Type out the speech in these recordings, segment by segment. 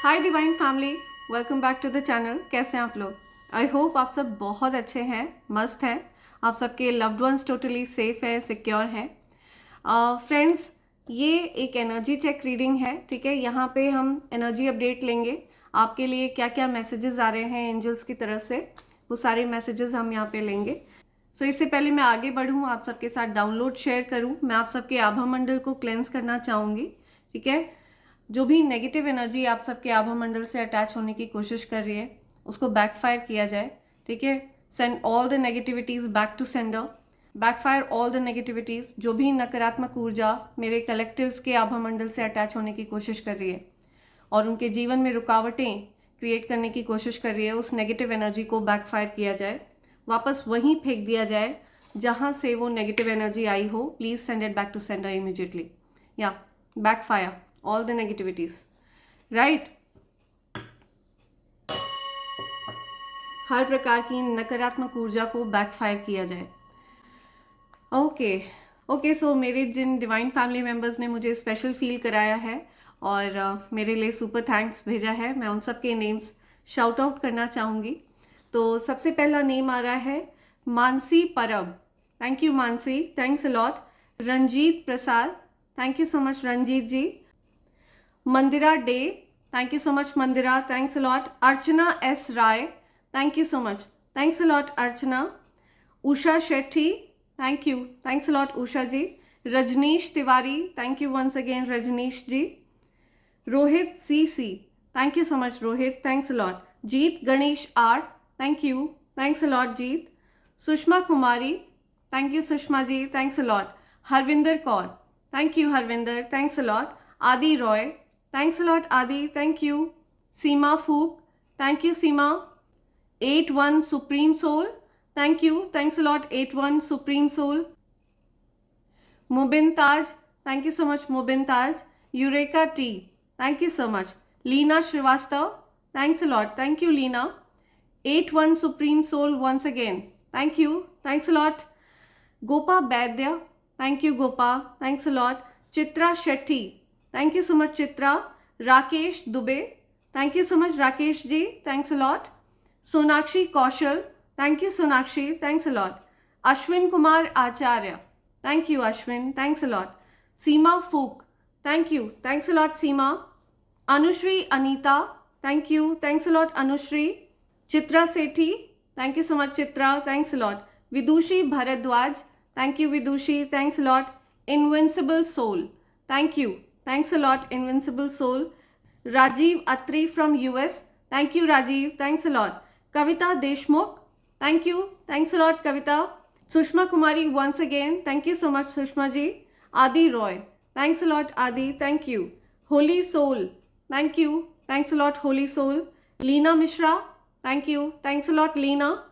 Hi divine family, welcome back to the channel. कैसे हैं आप लोग? आई होप आप सब बहुत अच्छे हैं, मस्त हैं। आप सबके लव्ड वंस टोटली सेफ है, सिक्योर हैं। फ्रेंड्स, ये एक एनर्जी चेक रीडिंग है, ठीक है। यहाँ पे हम एनर्जी अपडेट लेंगे। आपके लिए क्या क्या मैसेजेस आ रहे हैं एंजल्स की तरफ से, वो सारे मैसेजेस हम यहाँ पे लेंगे। सो इससे पहले मैं आगे बढ़ूँ, आप सबके साथ डाउनलोड शेयर करूँ, मैं आप सबके आभा मंडल को क्लेंस करना चाहूँगी, ठीक है। जो भी नेगेटिव एनर्जी आप सबके आभा मंडल से अटैच होने की कोशिश कर रही है, उसको बैकफायर किया जाए, ठीक है। Send all the negativities back to sender, backfire all the negativities. जो भी नकारात्मक ऊर्जा मेरे कलेक्टिव्स के आभा मंडल से अटैच होने की कोशिश कर रही है और उनके जीवन में रुकावटें क्रिएट करने की कोशिश कर रही है, उस नेगेटिव एनर्जी को बैकफायर किया जाए, वापस वहीं फेंक दिया जाए जहां से वो नेगेटिव एनर्जी आई हो। Please send it back to sender immediately, या backfire all the negativities, right? हर प्रकार की नकारात्मक ऊर्जा को बैकफायर किया जाए। ओके, सो मेरे जिन डिवाइन फैमिली मेंबर्स ने मुझे स्पेशल फील कराया है और मेरे लिए सुपर थैंक्स भेजा है, मैं उन सब के नेम्स शाउट आउट करना चाहूँगी। तो सबसे पहला नेम आ रहा है Mansi Parab. Thank you Mansi, thanks a lot. Ranjit Prasad, thank you so much Ranjit ji. Mandira Dey, thank you so much Mandira, thanks a lot. Archana S Rai, thank you so much, thanks a lot Archana. Usha Shetty, thank you, thanks a lot Usha ji. Rajneesh Tiwari, thank you once again Rajneesh ji. Rohit CC, thank you so much Rohit, thanks a lot. Jeet Ganesh R, thank you, thanks a lot Jeet. Sushma Kumari, thank you Sushma ji, thanks a lot. Harvinder Kaur, thank you Harvinder, thanks a lot. Adi Roy, thanks a lot Adi, thank you. Seema Fook, thank you Seema. 81 Supreme Soul, thank you, thanks a lot 81 Supreme Soul. Mubin Taj, thank you so much Mubin Taj. Eureka T, thank you so much. Leena Srivastav, thanks a lot, thank you Leena. 81 Supreme Soul once again, thank you, thanks a lot. Gopa Baidya, thank you Gopa, thanks a lot. Chitra Shetty, thank you so much Chitra. Rakesh Dubey, thank you so much Rakesh ji, thanks a lot. Sonakshi Kaushal, thank you Sonakshi, thanks a lot. Ashwin Kumar Acharya, thank you Ashwin, thanks a lot. Seema Fook, thank you, thanks a lot Seema. Anushri Anita, thank you, thanks a lot Anushri. Chitra Sethi, thank you so much Chitra, thanks a lot. Vidushi Bharadwaj, thank you Vidushi, thanks a lot. Invincible Soul, thank you, thanks a lot Invincible Soul. Rajiv Atri from US, thank you Rajiv, thanks a lot. Kavita Deshmukh, thank you, thanks a lot Kavita. Sushma Kumari once again, thank you so much Sushma ji. Adi Roy, thanks a lot Adi, thank you. Holy Soul, thank you, thanks a lot Holy Soul. Leena Mishra, thank you, thanks a lot Leena.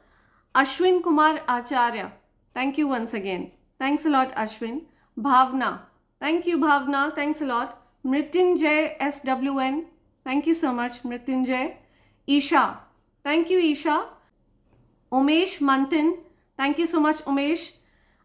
Ashwin Kumar Acharya, thank you once again, thanks a lot Ashwin. Bhavna, thank you Bhavna, thanks a lot. Mrityunjay SWN, thank you so much Mrityunjay. Isha, thank you Isha. Umesh Mantin, thank you so much Umesh.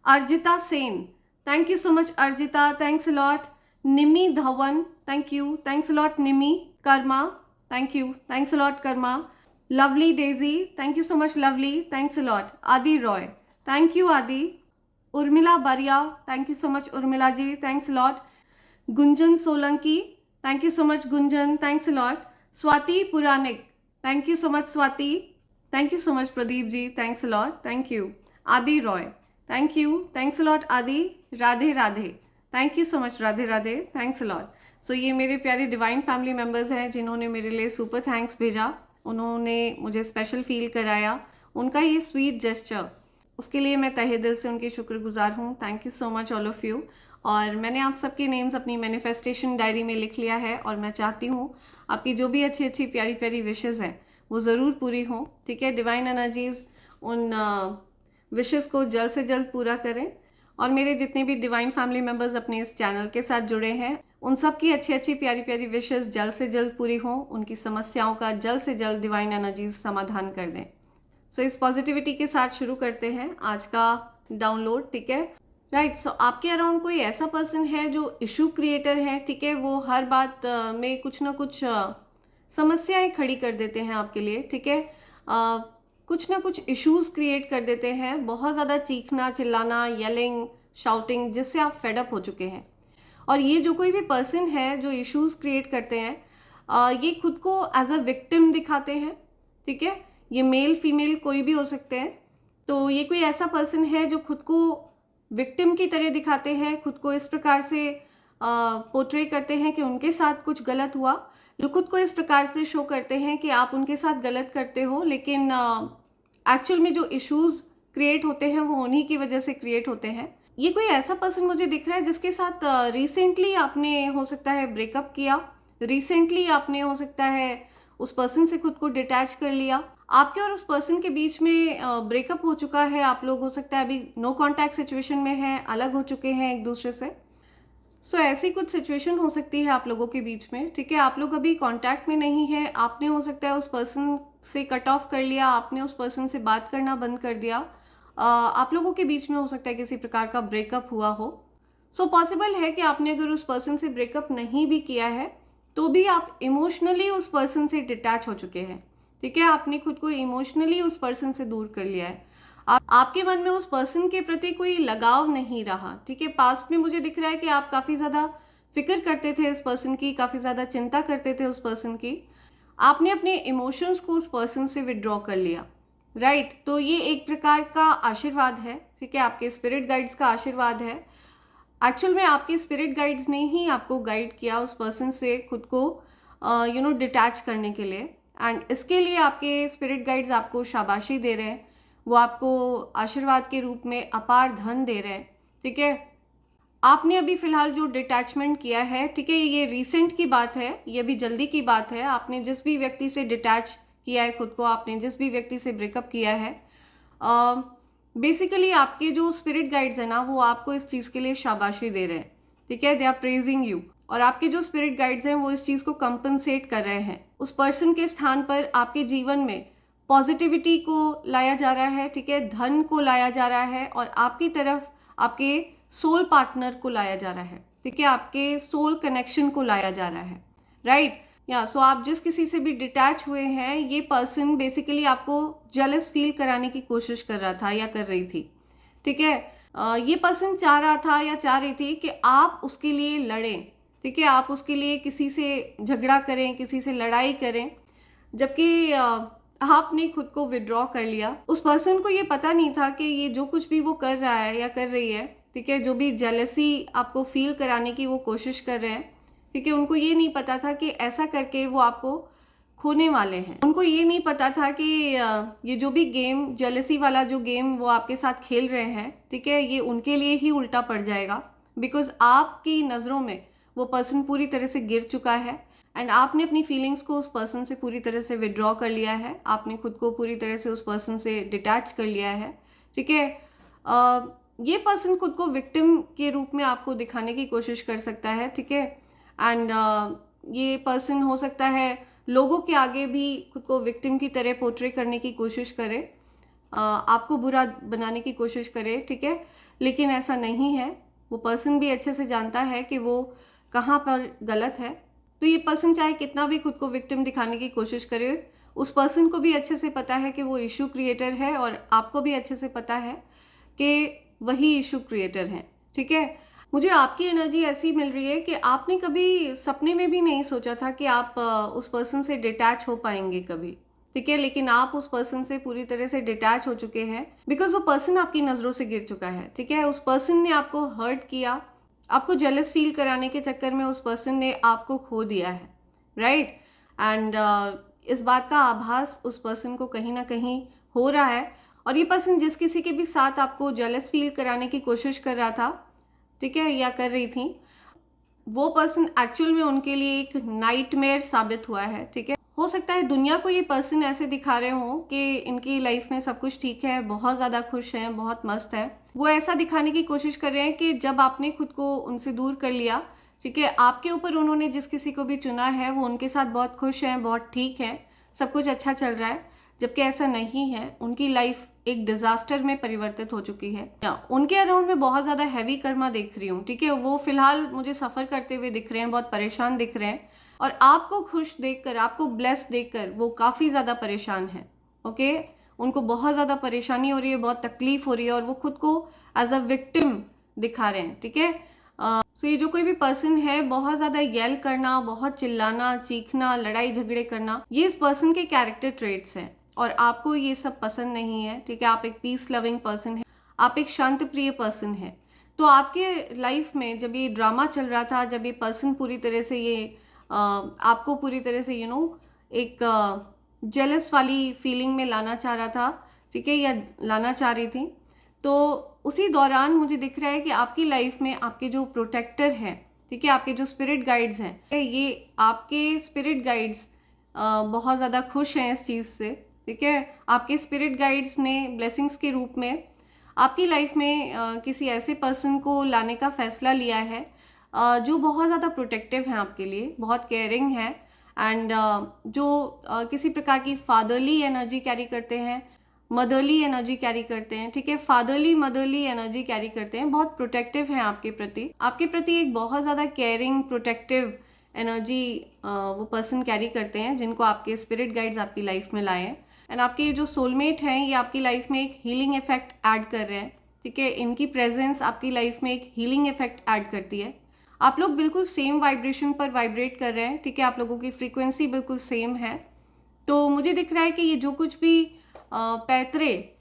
Arjita Sen, thank you so much Arjita, thanks a lot. Nimi Dhawan, thank you, thanks a lot Nimi. Karma, thank you, thanks a lot Karma. Lovely Daisy, thank you so much Lovely, thanks a lot. Adi Roy, thank you Adi. Urmila Baria, thank you so much Urmila ji, thanks a lot. Gunjan Solanki, thank you so much Gunjan, thanks a lot. Swati Puranik, thank you so much Swati. Thank you so much Pradeep ji, thanks a lot, thank you. Adi Roy, thank you, thanks a lot Adi. Radhe Radhe, thank you so much Radhe Radhe, thanks a lot. So ये मेरे प्यारे divine family members हैं जिन्होंने मेरे लिए super thanks भेजा, उन्होंने मुझे स्पेशल फील कराया, उनका ये स्वीट जेस्चर, उसके लिए मैं तहे दिल से उनकी शुक्रगुजार हूँ। Thank you so much all of you. और मैंने आप सबके नेम्स अपनी मैनिफेस्टेशन डायरी में लिख लिया है और मैं चाहती हूँ आपकी जो भी अच्छी अच्छी प्यारी प्यारी विशेज़ हैं वो ज़रूर पूरी हों, ठीक है। डिवाइन एनर्जीज़ उन विशेज़ को जल्द से जल्द पूरा करें और मेरे जितने भी डिवाइन फैमिली मेम्बर्स अपने इस चैनल के साथ जुड़े हैं उन सब की अच्छी अच्छी प्यारी प्यारी विशेज़ जल्द से जल्द पूरी हों, उनकी समस्याओं का जल्द से जल्द डिवाइन एनर्जीज़ समाधान कर दें। सो इस पॉजिटिविटी के साथ शुरू करते हैं आज का डाउनलोड, ठीक है। राइट, सो आपके अराउंड कोई ऐसा पर्सन है जो इशू क्रिएटर है, ठीक है। वो हर बात में कुछ ना कुछ समस्याएं खड़ी कर देते हैं आपके लिए, ठीक है। कुछ ना कुछ इश्यूज क्रिएट कर देते हैं, बहुत ज़्यादा चीखना चिल्लाना, येलिंग, शाउटिंग, जिससे आप फेड अप हो चुके हैं। और ये जो कोई भी पर्सन है जो इश्यूज क्रिएट करते हैं, ये खुद को एज अ विक्टिम दिखाते हैं, ठीक है। ये मेल फीमेल कोई भी हो सकते हैं। तो ये कोई ऐसा पर्सन है जो खुद को विक्टिम की तरह दिखाते हैं, खुद को इस प्रकार से पोर्ट्रे करते हैं कि उनके साथ कुछ गलत हुआ, जो खुद को इस प्रकार से शो करते हैं कि आप उनके साथ गलत करते हो, लेकिन एक्चुअल में जो इश्यूज क्रिएट होते हैं वो उन्हीं की वजह से क्रिएट होते हैं। ये कोई ऐसा पर्सन मुझे दिख रहा है जिसके साथ रिसेंटली आपने हो सकता है ब्रेकअप किया, रिसेंटली आपने हो सकता है उस पर्सन से खुद को डिटैच कर लिया, आपके और उस पर्सन के बीच में ब्रेकअप हो चुका है, आप लोग हो सकता है अभी नो कांटेक्ट सिचुएशन में हैं, अलग हो चुके हैं एक दूसरे से। सो ऐसी कुछ सिचुएशन हो सकती है आप लोगों के बीच में, ठीक है। आप लोग अभी कांटेक्ट में नहीं है, आपने हो सकता है उस पर्सन से कट ऑफ कर लिया, आपने उस पर्सन से बात करना बंद कर दिया, आप लोगों के बीच में हो सकता है किसी प्रकार का ब्रेकअप हुआ हो। सो पॉसिबल है कि आपने अगर उस पर्सन से ब्रेकअप नहीं भी किया है तो भी आप इमोशनली उस पर्सन से डिटैच हो चुके हैं, ठीक है। आपने खुद को इमोशनली उस पर्सन से दूर कर लिया है, आपके मन में उस पर्सन के प्रति कोई लगाव नहीं रहा, ठीक है। पास्ट में मुझे दिख रहा है कि आप काफ़ी ज़्यादा फिक्र करते थे इस पर्सन की, काफ़ी ज़्यादा चिंता करते थे उस पर्सन की, आपने अपने इमोशंस को उस पर्सन से विड्रॉ कर लिया, राइट। तो ये एक प्रकार का आशीर्वाद है, ठीक है, आपके स्पिरिट गाइड्स का आशीर्वाद है। एक्चुअल में आपके स्पिरिट गाइड्स ने ही आपको गाइड किया उस पर्सन से खुद को डिटैच करने के लिए, एंड इसके लिए आपके स्पिरिट गाइड्स आपको शाबाशी दे रहे हैं, वो आपको आशीर्वाद के रूप में अपार धन दे रहे हैं, ठीक है। आपने अभी फिलहाल जो डिटैचमेंट किया है, ठीक है, ये रिसेंट की बात है, ये अभी जल्दी की बात है। आपने जिस भी व्यक्ति से डिटैच किया है खुद को, आपने जिस भी व्यक्ति से ब्रेकअप किया है, बेसिकली आपके जो स्पिरिट गाइड्स हैं ना, वो आपको इस चीज़ के लिए शाबाशी दे रहे हैं, ठीक है, दे आर प्रेजिंग यू। और आपके जो स्पिरिट गाइड्स हैं वो इस चीज़ को कंपनसेट कर रहे हैं, उस पर्सन के स्थान पर आपके जीवन में पॉजिटिविटी को लाया जा रहा है, ठीक है, धन को लाया जा रहा है, और आपकी तरफ आपके सोल पार्टनर को लाया जा रहा है, ठीक है, आपके सोल कनेक्शन को लाया जा रहा है, राइट। या सो आप जिस किसी से भी डिटैच हुए हैं, ये पर्सन बेसिकली आपको जेलस फील कराने की कोशिश कर रहा था या कर रही थी, ठीक है। ये पर्सन चाह रहा था या चाह रही थी कि आप उसके लिए लड़ें, ठीक है, आप उसके लिए किसी से झगड़ा करें, किसी से लड़ाई करें, जबकि आपने खुद को विड्रॉ कर लिया। उस पर्सन को ये पता नहीं था कि ये जो कुछ भी वो कर रहा है या कर रही है, ठीक है, जो भी जेलसी आपको फील कराने की वो कोशिश कर रहे हैं, ठीक है, उनको ये नहीं पता था कि ऐसा करके वो आपको खोने वाले हैं। उनको ये नहीं पता था कि ये जो भी गेम, जेलसी वाला जो गेम वो आपके साथ खेल रहे हैं, ठीक है, ये उनके लिए ही उल्टा पड़ जाएगा, बिकॉज आपकी नज़रों में वो पर्सन पूरी तरह से गिर चुका है, एंड आपने अपनी फीलिंग्स को उस पर्सन से पूरी तरह से विड्रॉ कर लिया है, आपने खुद को पूरी तरह से उस पर्सन से डिटैच कर लिया है, ठीक है। ये पर्सन खुद को विक्टिम के रूप में आपको दिखाने की कोशिश कर सकता है, ठीक है, एंड ये पर्सन हो सकता है लोगों के आगे भी खुद को विक्टिम की तरह पोर्ट्रे करने की कोशिश करे, आपको बुरा बनाने की कोशिश करे, ठीक है, लेकिन ऐसा नहीं है। वो पर्सन भी अच्छे से जानता है कि वो कहाँ पर गलत है। तो ये पर्सन चाहे कितना भी खुद को विक्टिम दिखाने की कोशिश करे, उस पर्सन को भी अच्छे से पता है कि वो इशू क्रिएटर है, और आपको भी अच्छे से पता है कि वही इशू क्रिएटर हैं, ठीक है। मुझे आपकी एनर्जी ऐसी मिल रही है कि आपने कभी सपने में भी नहीं सोचा था कि आप उस पर्सन से डिटैच हो पाएंगे कभी, ठीक है, लेकिन आप उस पर्सन से पूरी तरह से डिटैच हो चुके हैं, बिकॉज वो पर्सन आपकी नज़रों से गिर चुका है, ठीक है। उस पर्सन ने आपको हर्ट किया, आपको जेलस फील कराने के चक्कर में उस पर्सन ने आपको खो दिया है, राइट। एंड इस बात का आभास उस पर्सन को कहीं ना कहीं हो रहा है, और ये पर्सन जिस किसी के भी साथ आपको जेलस फील कराने की कोशिश कर रहा था, ठीक है, या कर रही थी, वो पर्सन एक्चुअल में उनके लिए एक नाइटमेयर साबित हुआ है, ठीक है। हो सकता है दुनिया को ये पर्सन ऐसे दिखा रहे हो कि इनकी लाइफ में सब कुछ ठीक है, बहुत ज़्यादा खुश हैं, बहुत मस्त है। वो ऐसा दिखाने की कोशिश कर रहे हैं कि जब आपने खुद को उनसे दूर कर लिया, ठीक है, आपके ऊपर उन्होंने जिस किसी को भी चुना है वो उनके साथ बहुत खुश हैं, बहुत ठीक है, सब कुछ अच्छा चल रहा है, जबकि ऐसा नहीं है। उनकी लाइफ एक डिजास्टर में परिवर्तित हो चुकी है। उनके अराउंड में बहुत ज़्यादा हैवी कर्मा देख रही हूँ, ठीक है, वो फिलहाल मुझे सफ़र करते हुए दिख रहे हैं, बहुत परेशान दिख रहे हैं, और आपको खुश देखकर, आपको ब्लेस्ड देखकर वो काफ़ी ज़्यादा परेशान है। ओके, उनको बहुत ज़्यादा परेशानी हो रही है, बहुत तकलीफ हो रही है और वो खुद को एज अ विक्टिम दिखा रहे हैं। ठीक है, सो ये जो कोई भी पर्सन है, बहुत ज़्यादा येल करना, बहुत चिल्लाना, चीखना, लड़ाई झगड़े करना, ये इस पर्सन के कैरेक्टर ट्रेट्स हैं और आपको ये सब पसंद नहीं है। ठीक है, आप एक पीस लविंग पर्सन है, आप एक शांत प्रिय पर्सन है। तो आपके लाइफ में जब ये ड्रामा चल रहा था, जब ये पर्सन पूरी तरह से ये आपको पूरी तरह से एक जेलस वाली फीलिंग में लाना चाह रहा था, ठीक है, या लाना चाह रही थी, तो उसी दौरान मुझे दिख रहा है कि आपकी लाइफ में आपके जो प्रोटेक्टर हैं, ठीक है, आपके जो स्पिरिट गाइड्स हैं, ये आपके स्पिरिट गाइड्स बहुत ज़्यादा खुश हैं इस चीज़ से। ठीक है, आपके स्पिरिट गाइड्स ने ब्लेसिंग्स के रूप में आपकी लाइफ में किसी ऐसे पर्सन को लाने का फैसला लिया है जो बहुत ज़्यादा प्रोटेक्टिव हैं आपके लिए, बहुत केयरिंग है एंड जो किसी प्रकार की फादरली एनर्जी कैरी करते हैं, मदरली एनर्जी कैरी करते हैं। ठीक है, फादरली मदरली एनर्जी कैरी करते हैं, बहुत प्रोटेक्टिव हैं आपके प्रति एक बहुत ज़्यादा केयरिंग प्रोटेक्टिव एनर्जी वो पर्सन कैरी करते हैं, जिनको आपके स्पिरिट गाइड्स आपकी लाइफ में लाए हैं। एंड आपके ये जो सोलमेट हैं, ये आपकी लाइफ में एक हीलिंग इफेक्ट ऐड कर रहे हैं। ठीक है, इनकी प्रेजेंस आपकी लाइफ में एक हीलिंग इफेक्ट ऐड करती है। आप लोग बिल्कुल सेम वाइब्रेशन पर वाइब्रेट कर रहे हैं। ठीक है, आप लोगों की फ्रीक्वेंसी बिल्कुल सेम है। तो मुझे दिख रहा है कि ये जो कुछ भी पैतरे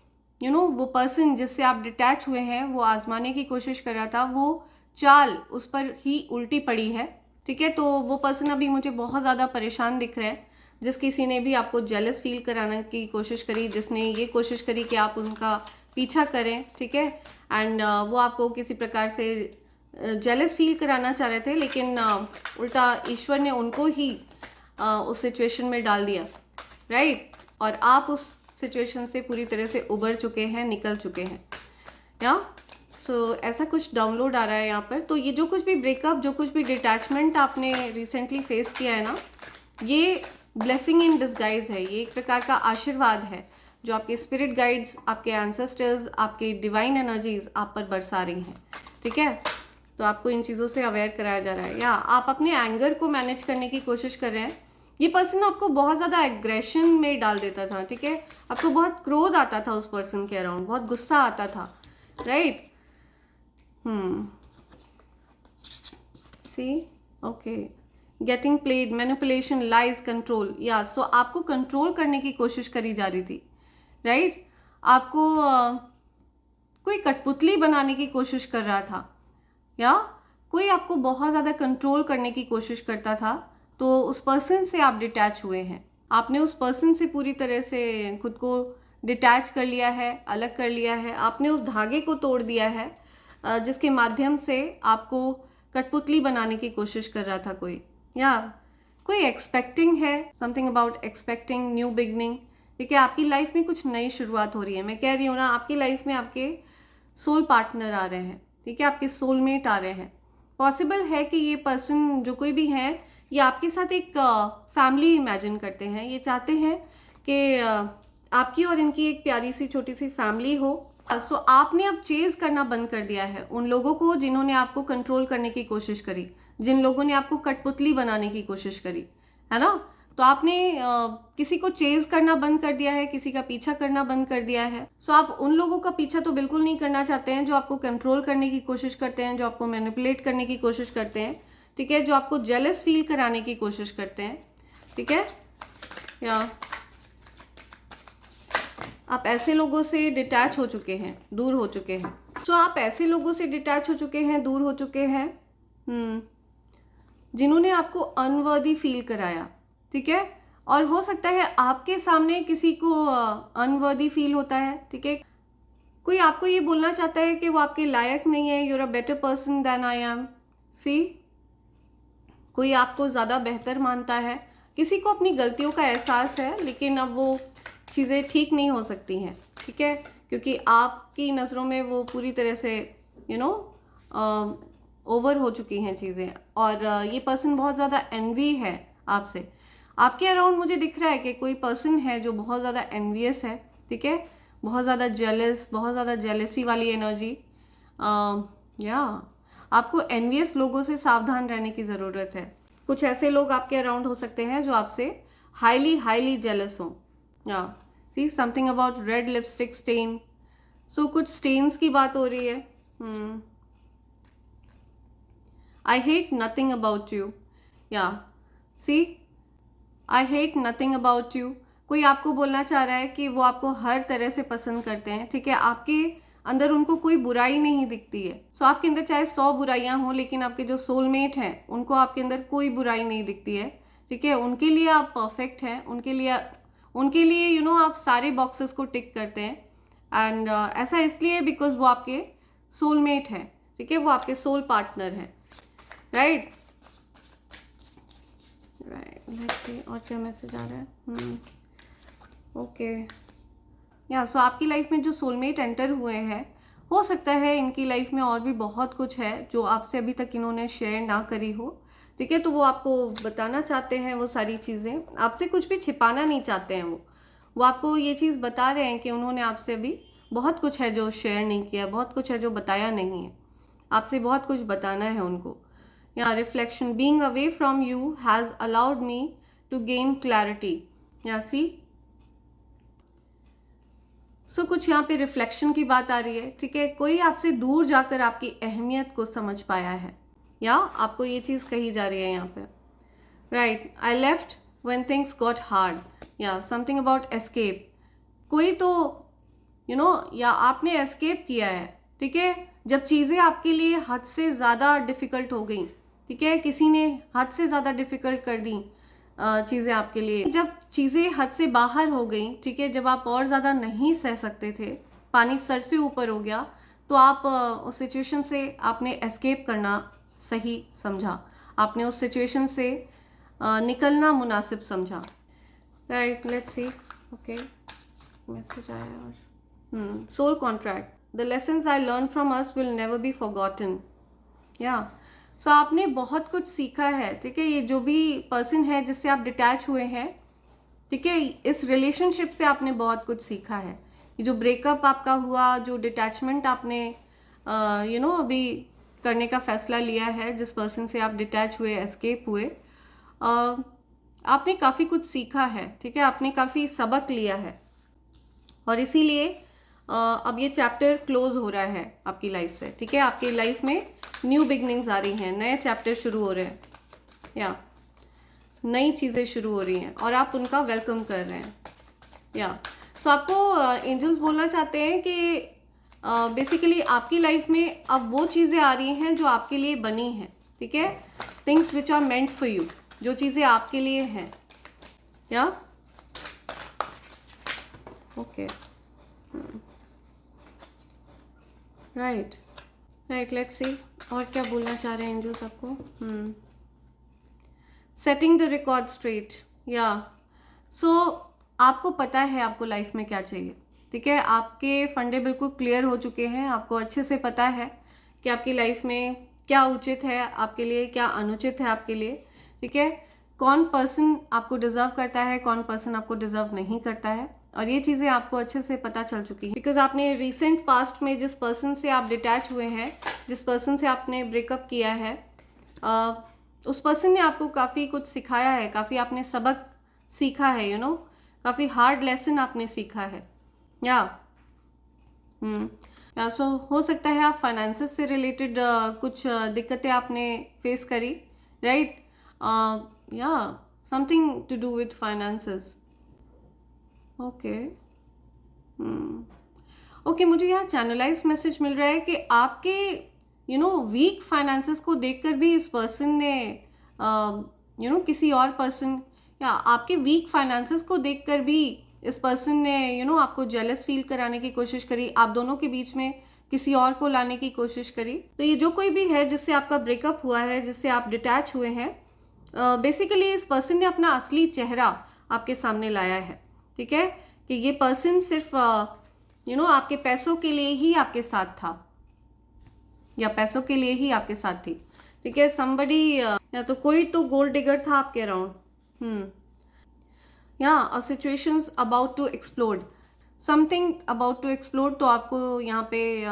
वो पर्सन जिससे आप डिटैच हुए हैं, वो आजमाने की कोशिश कर रहा था, वो चाल उस पर ही उल्टी पड़ी है। ठीक है, तो वो पर्सन अभी मुझे बहुत ज़्यादा परेशान दिख रहा है। जिस किसी ने भी आपको जेलस फील कराने की कोशिश करी, जिसने ये कोशिश करी कि आप उनका पीछा करें, ठीक है, एंड वो आपको किसी प्रकार से जेलस फील कराना चाह रहे थे, लेकिन उल्टा ईश्वर ने उनको ही उस सिचुएशन में डाल दिया, राइट, और आप उस सिचुएशन से पूरी तरह से उबर चुके हैं, निकल चुके हैं। या सो ऐसा कुछ डाउनलोड आ रहा है यहाँ पर। तो ये जो कुछ भी ब्रेकअप, जो कुछ भी डिटैचमेंट आपने रिसेंटली फेस किया है ना, ये ब्लेसिंग इन डिस्गाइज है, ये एक प्रकार का आशीर्वाद है जो आपके स्पिरिट गाइड्स, आपके एंसेस्टर्स, आपके डिवाइन एनर्जीज आप पर बरसा रही हैं। ठीक है, तो आपको इन चीज़ों से अवेयर कराया जा रहा है, या आप अपने एंगर को मैनेज करने की कोशिश कर रहे हैं। ये पर्सन आपको बहुत ज़्यादा एग्रेशन में डाल देता था। ठीक है, आपको बहुत क्रोध आता था उस पर्सन के अराउंड, बहुत गुस्सा आता था, right. See okay, getting played, manipulation, lies, control, या सो आपको कंट्रोल करने की कोशिश करी जा रही थी, राइट। आपको कोई कठपुतली बनाने की कोशिश कर रहा था, या कोई आपको बहुत ज़्यादा कंट्रोल करने की कोशिश करता था। तो उस पर्सन से आप डिटैच हुए हैं, आपने उस पर्सन से पूरी तरह से खुद को डिटैच कर लिया है, अलग कर लिया है, आपने उस धागे को तोड़ दिया है जिसके माध्यम से आपको कठपुतली बनाने की कोशिश कर रहा था कोई, या कोई एक्सपेक्टिंग है, something about expecting new beginning. ठीक है, आपकी लाइफ में कुछ नई शुरुआत हो रही है। मैं कह रही हूँ ना, आपकी लाइफ में आपके सोल पार्टनर आ रहे हैं, ठीक है, आपके सोलमेट आ रहे हैं। पॉसिबल है कि ये पर्सन जो कोई भी है, ये आपके साथ एक फैमिली इमेजिन करते हैं, ये चाहते हैं कि आपकी और इनकी एक प्यारी सी छोटी सी फैमिली हो। सो आपने अब चेज करना बंद कर दिया है उन लोगों को जिन्होंने आपको कंट्रोल करने की कोशिश करी, जिन लोगों ने आपको कठपुतली बनाने की कोशिश करी, है ना। तो आपने किसी को चेज करना बंद कर दिया है, किसी का पीछा करना बंद कर दिया है। सो आप उन लोगों का पीछा तो बिल्कुल नहीं करना चाहते हैं जो आपको कंट्रोल करने की कोशिश करते हैं, जो आपको मैनिपुलेट करने की कोशिश करते हैं, ठीक है, जो आपको जेलस फील कराने की कोशिश करते हैं। ठीक है, या आप ऐसे लोगों से डिटैच हो चुके हैं, दूर हो चुके हैं। सो आप ऐसे लोगों से डिटैच हो चुके हैं, दूर हो चुके हैं जिन्होंने आपको अनवर्दी फील कराया। ठीक है, और हो सकता है आपके सामने किसी को अनवर्दी फील होता है। ठीक है, कोई आपको ये बोलना चाहता है कि वो आपके लायक नहीं है, you are a better person than I am. See, कोई आपको ज़्यादा बेहतर मानता है, किसी को अपनी गलतियों का एहसास है, लेकिन अब वो चीज़ें ठीक नहीं हो सकती हैं। ठीक है, क्योंकि आपकी नज़रों में वो पूरी तरह से ओवर हो चुकी हैं चीज़ें, और ये पर्सन बहुत ज़्यादा एनवी है आपसे। आपके अराउंड मुझे दिख रहा है कि कोई पर्सन है जो बहुत ज़्यादा एनवियस है। ठीक है, बहुत ज़्यादा जेलस, बहुत ज़्यादा जेलसी वाली एनर्जी। या आपको एनवियस लोगों से सावधान रहने की ज़रूरत है। कुछ ऐसे लोग आपके अराउंड हो सकते हैं जो आपसे हाईली जेलस हो। या see something about red lipstick stain. So कुछ स्टेन्स की बात हो रही है। I hate nothing about you. या see I hate nothing about you. कोई आपको बोलना चाह रहा है कि वो आपको हर तरह से पसंद करते हैं, ठीक है, आपके अंदर उनको कोई बुराई नहीं दिखती है। सो आपके अंदर चाहे 100 बुराइयां हों, लेकिन आपके जो सोलमेट हैं उनको आपके अंदर कोई बुराई नहीं दिखती है, ठीक है। उनके लिए आप परफेक्ट हैं, उनके लिए आप सारे बॉक्सेस को टिक करते हैं। एंड ऐसा इसलिए बिकॉज वो आपके सोलमेट हैं, ठीक है, वो आपके सोल पार्टनर हैं, राइट। लेट्स सी और क्या मैसेज आ रहा है। ओके या सो आपकी लाइफ में जो सोलमेट एंटर हुए हैं, हो सकता है इनकी लाइफ में और भी बहुत कुछ है जो आपसे अभी तक इन्होंने शेयर ना करी हो, ठीक है। तो वो आपको बताना चाहते हैं, वो सारी चीज़ें आपसे कुछ भी छिपाना नहीं चाहते हैं। वो आपको ये चीज़ बता रहे हैं कि उन्होंने आपसे अभी बहुत कुछ है जो शेयर नहीं किया, बहुत कुछ है जो बताया नहीं है, आपसे बहुत कुछ बताना है उनको। या reflection, being away from you has allowed me to gain clarity. या सी सो कुछ यहाँ पे रिफ्लेक्शन की बात आ रही है, ठीक है। कोई आपसे दूर जाकर आपकी अहमियत को समझ पाया है, या आपको ये चीज़ कही जा रही है यहाँ पे, right. I left when things got hard. या समथिंग अबाउट एस्केप। कोई तो या आपने एस्केप किया है, ठीक है, जब चीज़ें आपके लिए हद से ज़्यादा डिफ़िकल्ट हो गई, ठीक है, किसी ने हद से ज़्यादा डिफ़िकल्ट कर दी चीज़ें आपके लिए, जब चीज़ें हद से बाहर हो गई, ठीक है, जब आप और ज़्यादा नहीं सह सकते थे, पानी सर से ऊपर हो गया, तो आप उस सिचुएशन से आपने एस्केप करना सही समझा, आपने उस सिचुएशन से निकलना मुनासिब समझा, right. Let's see okay message आया और soul contract, the lessons I learn from us will never be forgotten. या सो आपने बहुत कुछ सीखा है, ठीक है। ये जो भी पर्सन है जिससे आप डिटैच हुए हैं, ठीक है, इस रिलेशनशिप से आपने बहुत कुछ सीखा है। ये जो ब्रेकअप आपका हुआ, जो डिटैचमेंट आपने अभी करने का फैसला लिया है, जिस पर्सन से आप डिटैच हुए, एस्केप हुए, आपने काफ़ी कुछ सीखा है, ठीक है, आपने काफ़ी सबक लिया है, और इसीलिए अब ये चैप्टर क्लोज हो रहा है आपकी लाइफ से, ठीक है। आपकी लाइफ में न्यू बिगनिंग्स आ रही हैं, नए चैप्टर शुरू हो रहे हैं, या नई चीज़ें शुरू हो रही हैं और आप उनका वेलकम कर रहे हैं। या सो आपको एंजल्स बोलना चाहते हैं कि बेसिकली आपकी लाइफ में अब वो चीज़ें आ रही हैं जो आपके लिए बनी हैं, ठीक है, things which are meant for you, जो चीज़ें आपके लिए हैं। या ओके राइट, लेट्स सी और क्या बोलना चाह रहे हैं एंजल्स आपको। Setting the record straight. या सो आपको पता है आपको लाइफ में क्या चाहिए, ठीक है, आपके फंडे बिल्कुल क्लियर हो चुके हैं, आपको अच्छे से पता है कि आपकी लाइफ में क्या उचित है आपके लिए, क्या अनुचित है आपके लिए, ठीक है, कौन पर्सन आपको डिज़र्व करता है, कौन पर्सन आपको डिज़र्व नहीं करता है, और ये चीज़ें आपको अच्छे से पता चल चुकी है, बिकॉज आपने रिसेंट पास्ट में जिस पर्सन से आप डिटैच हुए हैं, जिस पर्सन से आपने ब्रेकअप किया है, उस पर्सन ने आपको काफ़ी कुछ सिखाया है, काफ़ी आपने सबक सीखा है, काफ़ी हार्ड लेसन आपने सीखा है। या सो हो सकता है आप फाइनेंसेस से रिलेटेड कुछ दिक्कतें आपने फेस करी, राइट। या something to do with finances. Okay okay मुझे यहाँ चैनलाइज मैसेज मिल रहा है कि आपके वीक फाइनेंसेस को देखकर भी इस पर्सन ने किसी और पर्सन, या आपके वीक फाइनेंसेस को देखकर भी इस पर्सन ने आपको जेलस फील कराने की कोशिश करी, आप दोनों के बीच में किसी और को लाने की कोशिश करी। तो ये जो कोई भी है जिससे आपका ब्रेकअप हुआ है, जिससे आप डिटैच हुए हैं, बेसिकली इस पर्सन ने अपना असली चेहरा आपके सामने लाया है, ठीक है, कि ये पर्सन सिर्फ आपके पैसों के लिए ही आपके साथ था, या पैसों के लिए ही आपके साथ थी, ठीक है। समबडी या तो कोई तो गोल्ड डिगर था आपके अराउंड। या situations about to explode, something about to explode. तो आपको यहाँ पे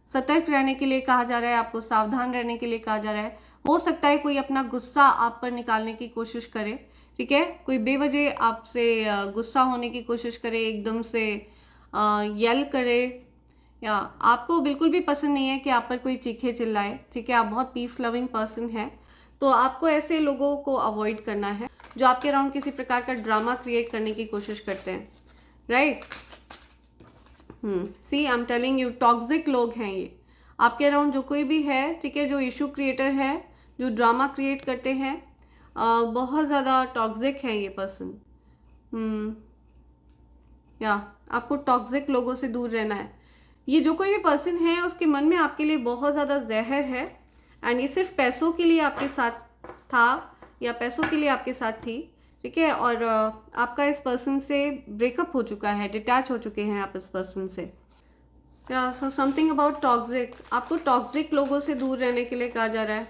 सतर्क रहने के लिए कहा जा रहा है, आपको सावधान रहने के लिए कहा जा रहा है। हो सकता है कोई अपना गुस्सा आप पर निकालने की कोशिश करे, ठीक है, कोई बेवजह आपसे गुस्सा होने की कोशिश करे, एकदम से येल करे, या आपको बिल्कुल भी पसंद नहीं है कि आप पर कोई चीखे चिल्लाए, ठीक है, आप बहुत पीस लविंग पर्सन है, तो आपको ऐसे लोगों को अवॉइड करना है जो आपके अराउंड किसी प्रकार का ड्रामा क्रिएट करने की कोशिश करते हैं, right. See I am telling you, toxic लोग हैं ये आपके अराउंड, जो कोई भी है, ठीक है, जो इशू क्रिएटर है, जो ड्रामा क्रिएट करते हैं, बहुत ज़्यादा टॉक्सिक है ये पर्सन। या आपको टॉक्सिक लोगों से दूर रहना है। ये जो कोई भी पर्सन है उसके मन में आपके लिए बहुत ज़्यादा जहर है, एंड ये सिर्फ पैसों के लिए आपके साथ था या पैसों के लिए आपके साथ थी, ठीक है, और आपका इस पर्सन से ब्रेकअप हो चुका है, डिटैच हो चुके हैं आप इस पर्सन से। या सो समथिंग अबाउट टॉक्सिक, आपको टॉक्सिक लोगों से दूर रहने के लिए कहा जा रहा है,